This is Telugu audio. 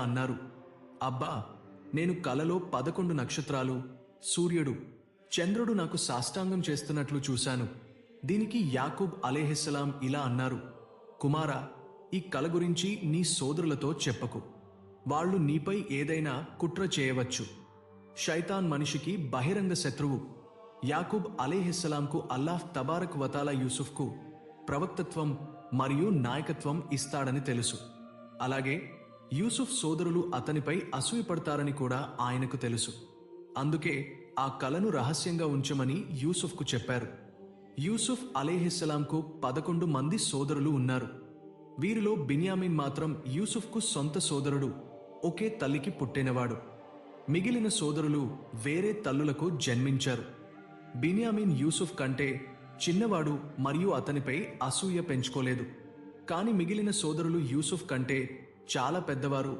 అన్నారు, అబ్బా, నేను కలలో 11 నక్షత్రాలు, సూర్యుడు, చంద్రుడు నాకు సాష్టాంగం చేస్తున్నట్లు చూశాను. దీనికి యాకూబ్ అలైహిస్సలాం ఇలా అన్నారు, కుమారా, ఈ కల గురించి నీ సోదరులతో చెప్పకు. వాళ్ళు నీపై ఏదైనా కుట్ర చేయవచ్చు. శైతాన్ మనిషికి బహిరంగ శత్రువు. యాకూబ్ అలైహిస్సలాంకు అల్లాహ్ తబారక్ వతాలా యూసుఫ్కు ప్రవక్తత్వం మరియు నాయకత్వం ఇస్తాడని తెలుసు. అలాగే యూసుఫ్ సోదరులు అతనిపై అసూయపడతారని కూడా ఆయనకు తెలుసు. అందుకే ఆ కలను రహస్యంగా ఉంచమని యూసుఫ్కు చెప్పారు. యూసుఫ్ అలైహిస్సలాంకు 11 మంది సోదరులు ఉన్నారు. వీరిలో బిన్యామిన్ మాత్రం యూసుఫ్కు సొంత సోదరుడు, ఒకే తల్లికి పుట్టినవాడు. మిగిలిన సోదరులు వేరే తల్లులకు జన్మించారు. బిన్యామిన్ యూసుఫ్ కంటే చిన్నవాడు మరియు అతనిపై అసూయ పెంచుకోలేదు. కాని మిగిలిన సోదరులు యూసుఫ్ కంటే చాలా పెద్దవారు